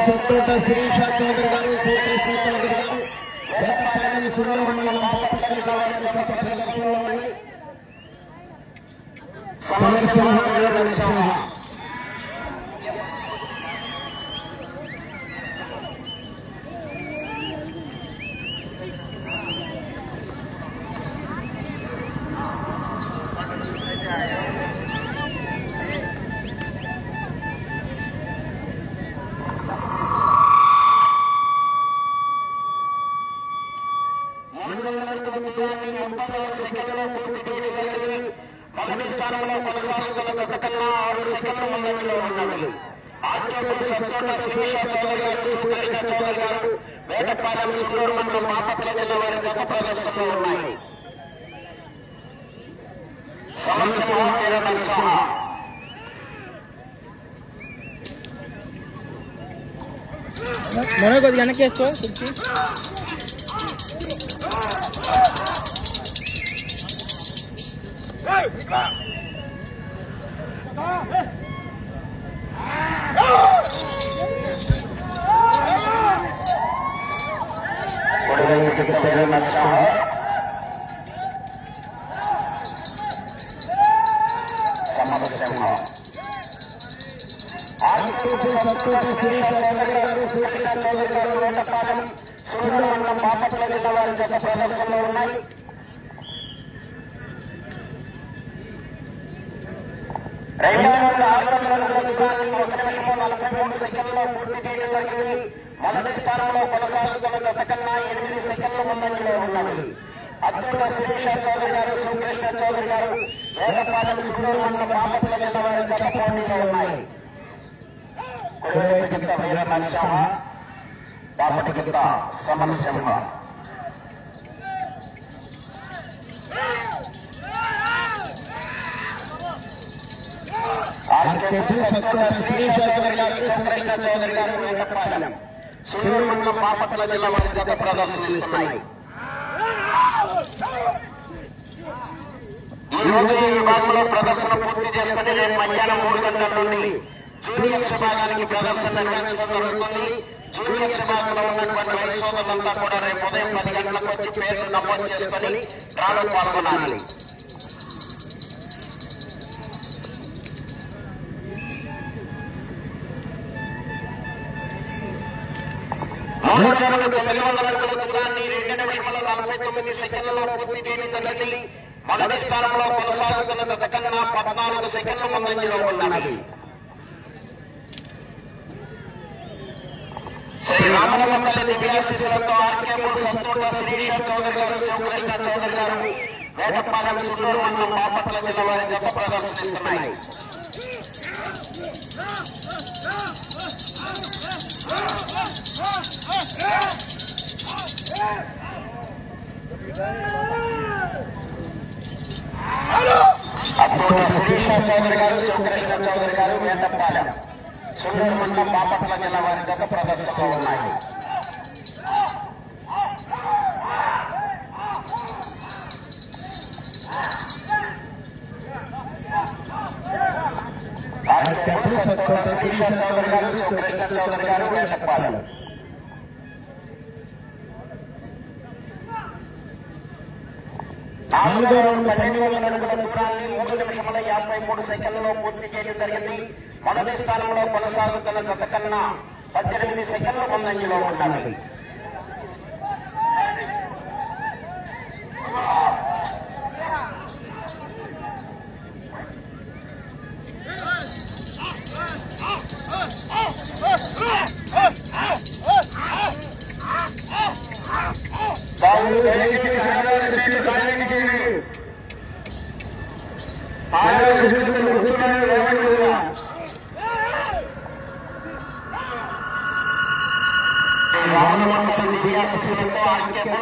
సత్తోట శిరీష చౌదరి గారు, శ్రీకృష్ణ చౌదరి గారు, వేటపాలెం సుందర మండలం మొదటి స్థానంలో కొనసాగుతున్న జత కన్నా 6 సెకండ్ల ముందంజలో ఉన్నది. ఆర్కేపూర్ సత్తోట శిరీష చౌదరి గారు, శ్రీకృష్ణ చౌదరి గారు, వేటపాలెం సుందూరు మండలం బాపట్ల జిల్లా వారి జత ప్రదర్శనలో ఉన్నాయి. సమరసింహం వీర నరసింహ మనో కొద్దిగా వెనక్కి వేసుకో కుర్చీ. సత్తోట శిరీష చౌదరి గారు, శ్రీకృష్ణ చౌదరి గారు, వేటపాలెం సుందూరు మండలం బాపట్ల జిల్లా వారి జత ప్రదర్శనలో ఉన్నాయి. రెండవ రౌండ్ 1 నిమిషం 43 సెకండ్లో పూర్తి చేయడం జరిగింది. మొదటి స్థానంలో కొనసాగుతున్న జత కన్నా 8 సెకండ్ల ముందంజలో ఉన్నది. అత్యంత శిరీష చౌదరి గారు, శ్రీకృష్ణ చౌదరి గారు, వేటపాలెం సుందూరు మండలం బాపట్ల జిల్లా వారి జత పోటీలో ఉన్నాయి. కుడివైపు కింద వీర నరసింహ, బాపటి కింద సమరసింహ. సత్తోట శిరీష చౌదరి గారు, శ్రీకృష్ణ చౌదరి గారు, వేటపాలెం సుందూరు మండలం బాపట్ల జిల్లా వారి జత ప్రదర్శనిస్తున్నాయి. ఈ రోజు ఈ విభాగంలో ప్రదర్శన పూర్తి చేసుకుని రేపు మధ్యాహ్నం 3 గంటల నుండి జూనియర్స్ విభాగానికి ప్రదర్శన నిర్వహించడం జరుగుతుంది. జూనియర్స్ విభాగంలో ఉన్నటువంటి వయసు సోదరులంతా కూడా రేపు ఉదయం 10 గంటలకు వచ్చి పేర్లు నమోదు చేసుకుని డ్రాలో పాల్గొనాలి. మూడు జనులు 900 అడుగుల దూరాన్ని 2 నిమిషముల 49 సెకండ్లలో పూర్తి చేయడం జరిగింది. మొదటి స్థానంలో కొనసాగుతున్న జత కన్నా 14 సెకండ్ల ముందంజలో ఉన్నది. శ్రీ రామలమ్మ తల్లి దివ్యాశీస్సులతో ఆర్కేపూర్ సత్తోట శిరీష చౌదరి గారు, శ్రీకృష్ణ చౌదరి గారు, వేటపాలెం సుందూరు మండలం బాపట్ల జిల్లా వారి జత ప్రదర్శనిస్తున్నాయి. అత్యంత శిరీష చౌదరి గారు, శ్రీకృష్ణ చౌదరి గారు, వేటపాలెం సుందూరు మండలం బాపట్ల జిల్లా వారి జత ప్రదర్శనలో ఉన్నాయి. సత్తోట శిరీష చౌదరి గారు, శ్రీకృష్ణ చౌదరి గారు, వేటపాలెం. నాలుగో రౌండ్ 1200 అడుగుల దూరాన్ని 3 నిమిషముల 53 సెకండ్లలో పూర్తి చేయడం జరిగింది. మొదటి స్థానంలో కొనసాగుతున్న జత కన్నా 18 సెకండ్ల ముందంజలో ఉన్నది.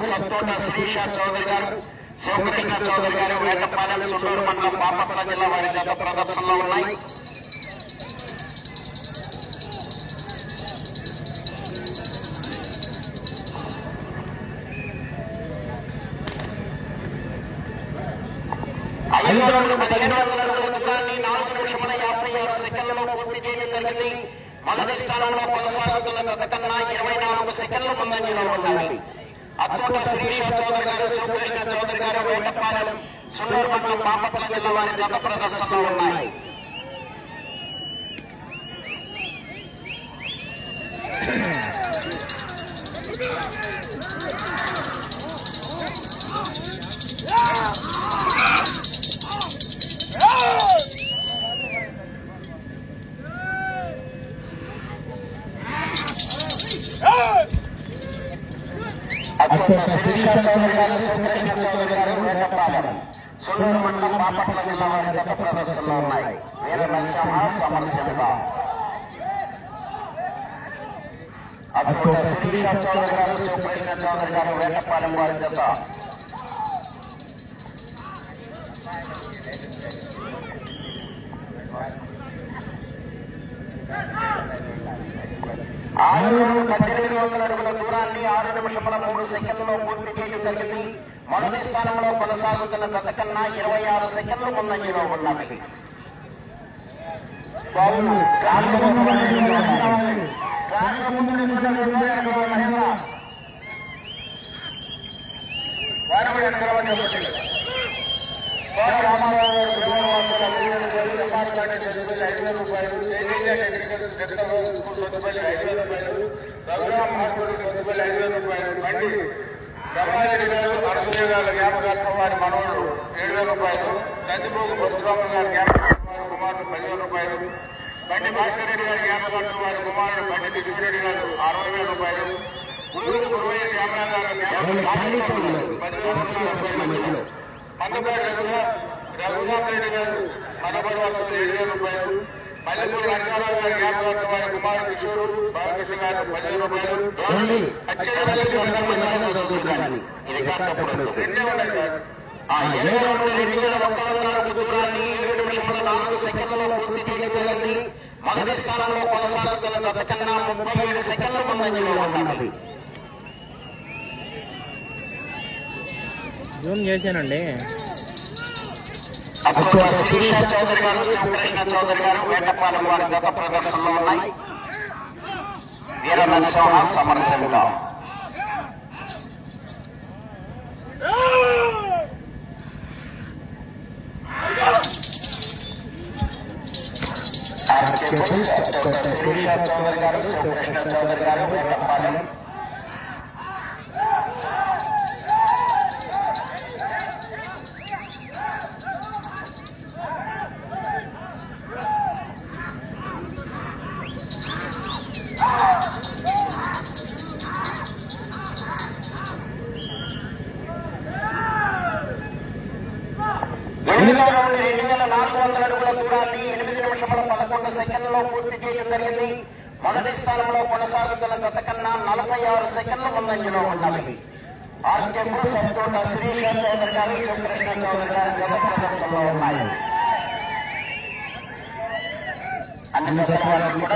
సత్తోట శిరీష చౌదరి గారు, చౌదరి గారు వేటపాలెం సుండూరు మండలం బాపట్ల జిల్లా వారి జత ప్రదర్శనలో ఉన్నాయి. 5 రౌండ్లు 1500 అడుగుల దూరాన్ని 4 నిమిషముల 56 సెకండ్లలో పూర్తి చేయడం జరిగింది. మొదటి స్థానంలో కొనసాగుతున్న జత కన్నా 24 సెకండ్లు ముందంజలో ఉన్నాయి. అత్తోట శ్రీకృష్ణ చౌదరి గారు, శివకృష్ణ చౌదరి గారు, వేటపాలెం, సున్నూరు మండలం, బాపట్ల జిల్లా వారి జత ప్రదర్శనలో ఉన్నాయి. అత్యంత శ్రీకృష్ణ చౌదరి గారు, శివకృష్ణ చౌదరి గారు, వేటపాలెం, సున్నూరు మండలం, బాపట్ల జిల్లా వారి జత ప్రదర్శనలో ఉన్నాయి. వీర నరసింహ సమరసింహ. అత్యంత శ్రీకృష్ణ చౌదరి గారు, శివకృష్ణ చౌదరి గారు, వేటపాలెం వారి జత. ఆరు 1800 అడుగుల దూరాన్ని 6 నిమిషముల 3 సెకండ్లలో పూర్తి చేయడం జరిగింది. మొదటి స్థానంలో కొనసాగుతున్న జత కన్నా 26 సెకండ్లు ముందంజలో ఉన్నవి. రఘురామ్ హాస్పిటల్ సొంతపల్లి 5,000 బండి బ్రహ్మారెడ్డి గారు అరసయ్య గారి జ్ఞాపకార్థం వారి మనవడు 7,000, సంతిపోగు పరశురాములు గారి జ్ఞాపకార్థం వారి కుమారుడు 10,000, బండి భాస్కర్ రెడ్డి గారి జ్ఞాపకార్థం వారి కుమారుడు బండి కృష్ణరెడ్డి గారు 60,000, గురువులు గురువయ్య శ్యామరాజు గారు 10,000, మందపాటి రఘునాథ్ రెడ్డి గారు మనబడి వసతులు 7,000, మల్లెపూడి నరసింహారావు గారి జ్ఞాపకార్థం వారి కుమారుడు కిషోరు బాలకృష్ణ గారు 10,000. ఇది కాకపోతే రెండే ఉన్నాయి సార్. 7,200 దూరాన్ని 7 నిమిషముల 4 సెకండ్లలో పూర్తి చేయడం జరిగింది. మొదటి స్థానంలో కొనసాగుతున్న జత కన్నా 37 సెకండ్ల ముందంజలో ఉన్నది. జూమ్ చేశానండి. అప్పుడు శ్రీకృష్ణ చౌదరి గారు, శివకృష్ణ చౌదరి గారు, వేటపాలెం వారి జత ప్రదర్శనలో ఉన్నాయి. వీర నరసింహ సమరసింహ. శ్రీకృష్ణ చౌదరి గారు, శివకృష్ణ చౌదరి గారు, వేటపాలెం. ఎనిమిదవ రౌండ్ 2,400 అడుగుల దూరాన్ని 8 నిమిషముల 11 సెకండ్లలో పూర్తి చేయడం జరిగింది. మొదటి స్థానంలో కొనసాగుతున్న జత కన్నా 46 సెకండ్ల ముందంజలో ఉన్నవి. ఆర్కెంపు సంతోట శ్రీకృష్ణ చౌదరి గారు, శివకృష్ణ చౌదరి గారు జత ప్రదర్శనలో ఉన్నాయి. అన్ని జతవాళ్ళకు కూడా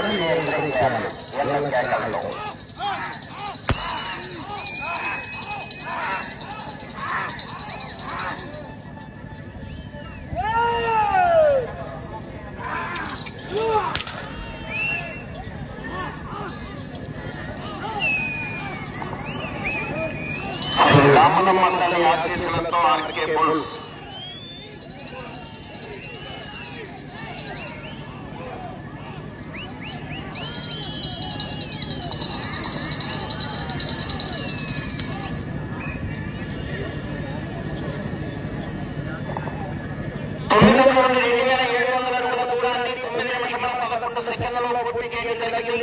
ఎర్ర కేకల్లో రామనమ్మ తల్లి ఆశీస్సులతో ఆర్కే బుల్స్ పూర్తి చేయడం జరిగింది.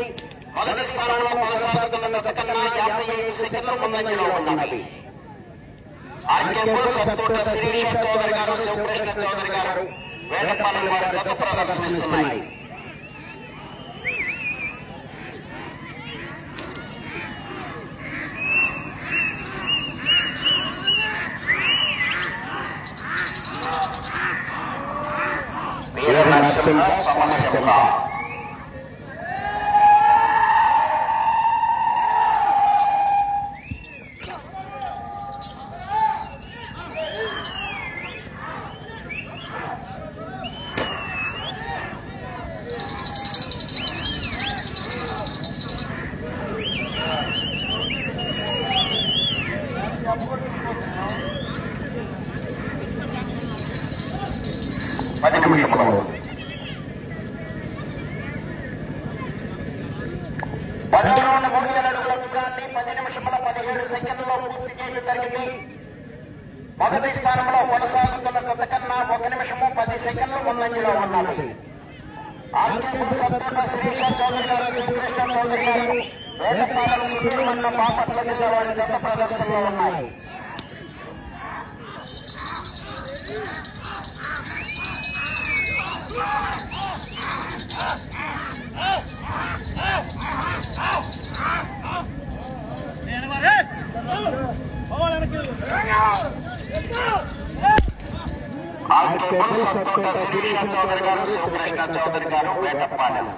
మొదటి స్థానంలో కొనసాగుతున్న జత కన్నా 55 సెకండ్ల ముందంజలో ఉన్నవి. ఆర్కేబుల్ సంతోట శ్రీకృష్ణ చౌదరి గారు, శివకృష్ణ చౌదరి గారు, వేటపాలెం వారి జత ప్రదర్శనిస్తున్నాయి. వీర నరసింహ సమరసింహ. 10 నిమిషములు. 10వ రౌండ్ 3000 అడుగుల దూరాన్ని 10 నిమిషముల 17 సెకండ్లలో పూర్తి చేయడం జరిగింది. మొదటి స్థానంలో కొనసాగుతున్న జత కన్నా 1 నిమిషము 10 సెకండ్లు ముందంజలో ఉన్నది. ఆర్కేపూర్ సత్తోట శ్రీష చౌదరి గారు, శ్రీకృష్ణ చౌదరి గారు, వేటపాలెం సుబ్రహ్మణ్యం బాపట్ల జిల్లా వారి జత ప్రదర్శనలో ఉన్నాయి. ఆర్కేపూర్ సత్తోట శ్రీష చౌదరి గారు, శ్రీకృష్ణ చౌదరి గారు, వేటపాలెం.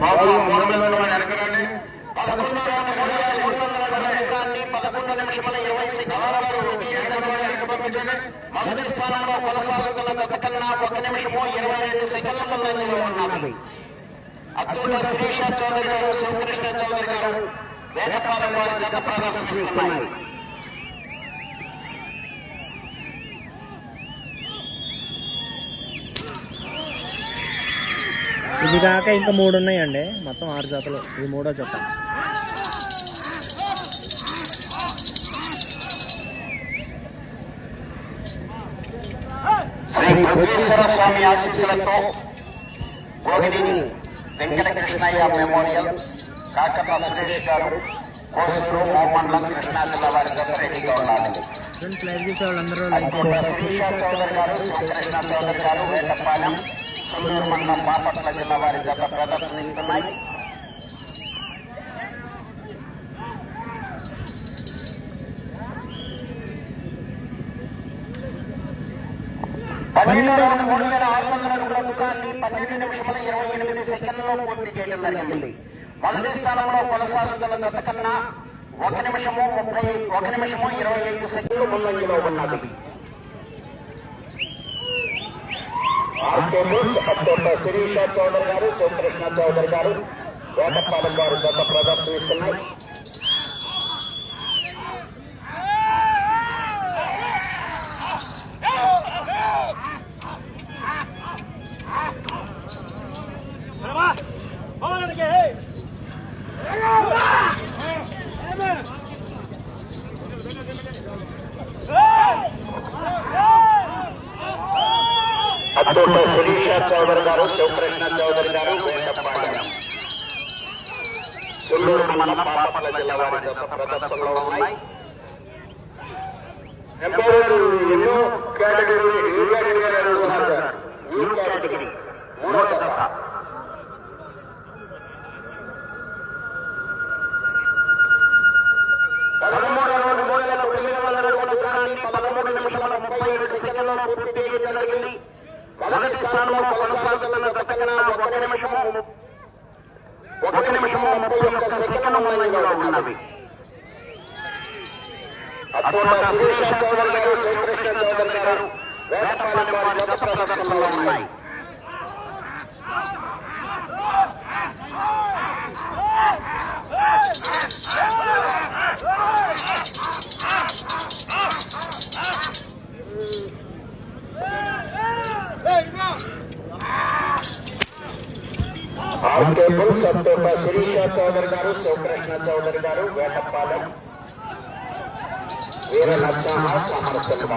బాబు 300 వెనకరండి. 11 నిమిషముల 20 సెకండ్లు మొదటి స్థానంలో కొనసాగుతున్న జత కన్నా 1 నిమిషము 22 సెకండ్ల ముందంజలో ఉన్నది. అత్యున్న శ్రీష చౌదరి గారు, శ్రీకృష్ణ చౌదరి గారు, వేటపాలెం వారి జత ప్రదర్శిస్తున్నాయి. ఇది కాక ఇంకా 3 ఉన్నాయండి, మొత్తం 6 జతలు. ఇది 3వ జత. శ్రీ వెంకటేశ్వర స్వామి ఆశీస్సులతో గోగిని వెంకటకృష్ణయ్య మెమోరియల్, కాకత సురేష్ గారు, కోసూరు మోహన్ కృష్ణా జిల్లా వారి జత రెడీగా ఉండాలి. శ్రీష చౌదరి గారు, శ్రీకృష్ణ చౌదరి గారు, వేటపాలెం సుల్లూరు మండలం బాపట్ల జిల్లా వారి జత ప్రదర్శనిస్తున్నాయి. పన్నెండో రౌండ్ 3600 అడుగుల దూరాన్ని 12 నిమిషముల 28 సెకండ్లలో పూర్తి చేయడం జరిగింది. మొదటి స్థానంలో కొనసాగుతున్న జత కన్నా 1 నిమిషము 25 సెకండ్లు ముందంజలో ఉన్నది. ఆర్కేపూర్ సత్తోట శిరీష చౌదరి గారు, శ్రీకృష్ణ చౌదరి గారు, వేటపాలెం గారు జత ప్రదర్శిస్తున్నాయి. అత్యున్న శిరీష చౌదరి గారు, శ్రీకృష్ణ చౌదరి గారు, వేటపాలెం సుల్లూరు మండలం బాపట్ల జిల్లా వారి జత ప్రదర్శనలో ఉన్నాయి. ఎన్నో కేటగిరీ కేటగిరీ 3వ జత. 13వ రౌండ్ 3900 అడుగుల దూరాన్ని 13 నిమిషముల 37 సెకండ్లలో పూర్తి చేయడం జరిగింది. మొదటి స్థానంలో కొనసాగుతున్న జత కన్నా 1 నిమిషము 31 సెకండ్ల ముందంజలో ఉన్నది. అత్యున్న శ్రీష చౌదరి గారు, శ్రీకృష్ణ చౌదరి గారు, వేటపాలెం వారి జత ప్రదర్శనలో ఉన్నాయి. ఆర్కేపూర్ సత్తోట శిరీష చౌదరి గారు, శ్రీకృష్ణ చౌదరి గారు, వేటపాలెం వీర నరసింహ సమరసింహ.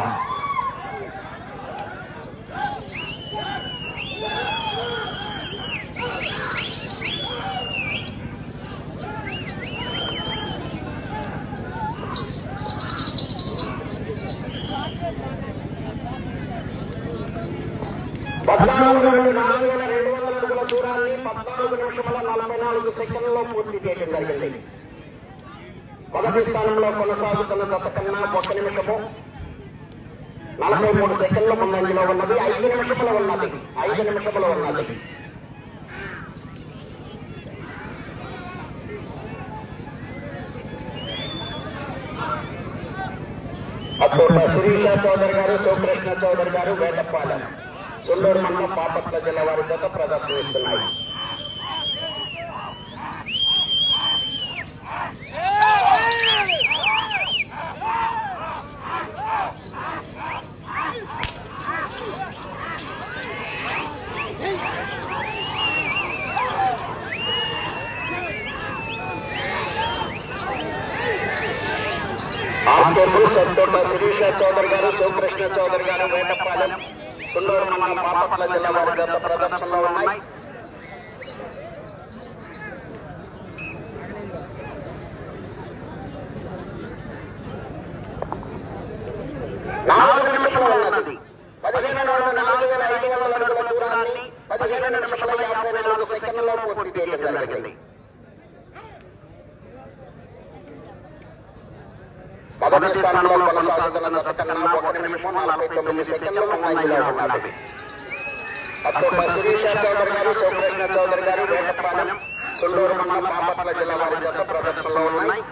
దూరాన్ని 14 నిమిషముల 44 సెకండ్లలో పూర్తి చేయడం జరిగింది. మొదటి స్థానంలో కొనసాగుతున్న జత కన్నా 1 నిమిషము 43 సెకండ్ల ముందంజలో ఉన్నది. 5 నిమిషముల ఉన్నది. అప్పుడు శిరీష చౌదరి గారు, శివకృష్ణ చౌదరి గారు, వేటపాలెం, సుల్లూరు మండలం, బాపట్ల జిల్లా వారి జత ప్రదర్శనిస్తున్నాయి. సత్తోట శిరీష చౌదరి గారు, శివకృష్ణ చౌదరి గారు, వేటపాలెం, సుల్లూరు మండలం, బాపట్ల జిల్లా వారి జత ప్రదర్శనలో ఉన్నాయి. నాలుగు నిమిషాలు ఉన్నది. 15,4,500 అడుగుల దూరాన్ని 15 నిమిషాల 54 సెకండ్లలో పూర్తి చేయడం జరిగింది. మొదటి స్థానంలో కొనసాగుతున్న జత కన్నా 1 నిమిషం 49 సెకండ్లు ముందంజలో ఉన్నది. అప్పుడు శిరీష చౌదరి గారు, శివకృష్ణ చౌదరి గారు, వేటపాలెం, సుల్లూరు మండలం, బాపట్ల జిల్లా వారి జత ప్రదర్శనలో ఉన్నాయి.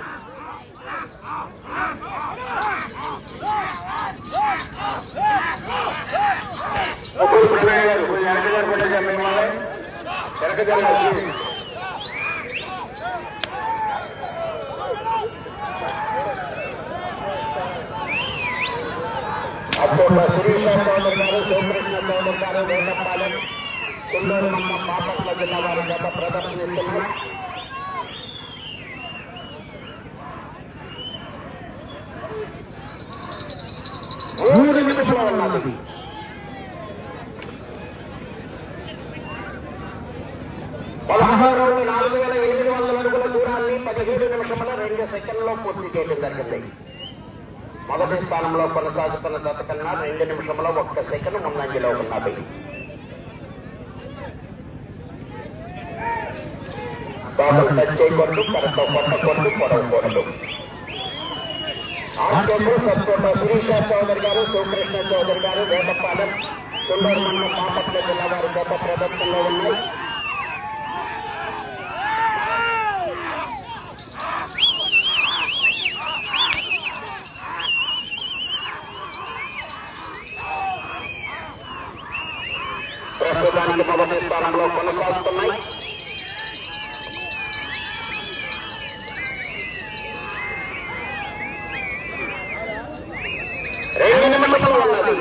అప్పుడు శిరీష చౌదరి గారు, శివకృష్ణ చౌదరి గారు, వేటపాలెం, సుల్లూరు మండలం, బాపట్ల జిల్లా వారి జత ప్రదర్శనిస్తున్నారు. మూడు నిమిషాలు ఉన్నది. పదహారు 4,800 అడుగుల దూరాన్ని 17 నిమిషముల 2 సెకండ్లో పూర్తి చేయడం జరిగింది. మొదటి స్థానంలో కొనసాగుతున్న జత కన్నా 2 నిమిషముల 1 సెకండ్ ముందంజలో ఉన్నది. బాబులు టచ్ చేయకూడదు, కరెక్ట్ కొట్టకూడదు, పొడవకూడదు. సత్తోట శిరీష చౌదరి గారు, శివకృష్ణ చౌదరి గారు, వేటపాలెం, సుల్లూరు మండలం, బాపట్ల జిల్లా వారి జత ప్రదర్శనలో ఉన్నాయి. ప్రస్తుతానికి మొదటి స్థానంలో కొనసాగుతున్నాయి. రెండు నిమిషాలు ఉన్నది.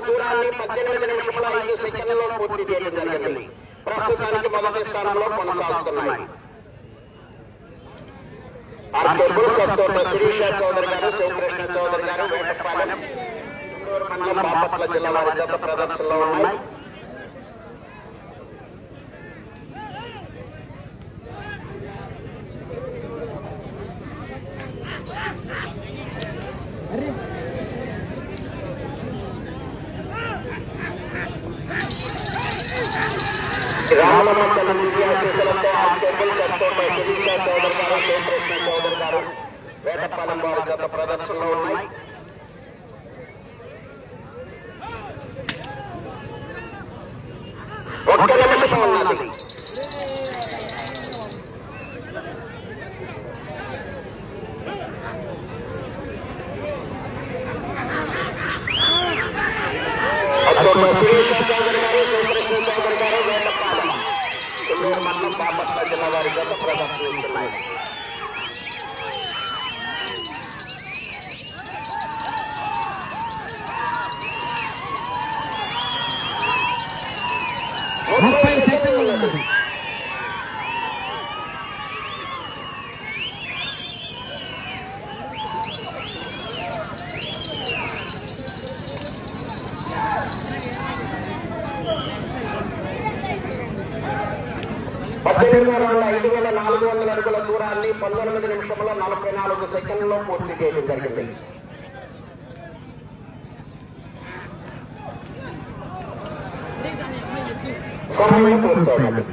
దూరాన్ని 18 నిమిషముల 5 సెకండ్లలో పూర్తి చేయడం జరిగింది. ప్రస్తుతానికి మొదటి స్థానంలో కొనసాగుతున్నాయి. సత్తోట శిరీష చౌదరి గారు, శివకృష్ణ చౌదరి గారు, వేటపాలెం, సుల్లూరు మండలం, బాపట్ల జిల్లా వారి జత ప్రదర్శనలో ఉన్నాయి. రామమండలం విద్యాశీసులతో సత్తోట శిరీష చౌదరి గారు, శివకృష్ణ చౌదరి గారు, వేటపాలెం వారి జత ప్రదర్శనలో ఉన్నాయి. ఒక్క నిమిషం ఉన్నది. శిరీష చౌదరి గారు, శివకృష్ణ చౌదరి గారు, వేటపాలెం, సుల్లూరు మండలం, బాపట్ల జిల్లా వారి జత ప్రదర్శనిస్తున్నాయి. $18,400 అడుగుల దూరాన్ని 19 నిమిషముల 44 సెకండ్లలో పూర్తి చేయడం జరిగింది. సమయం పూర్తయినది.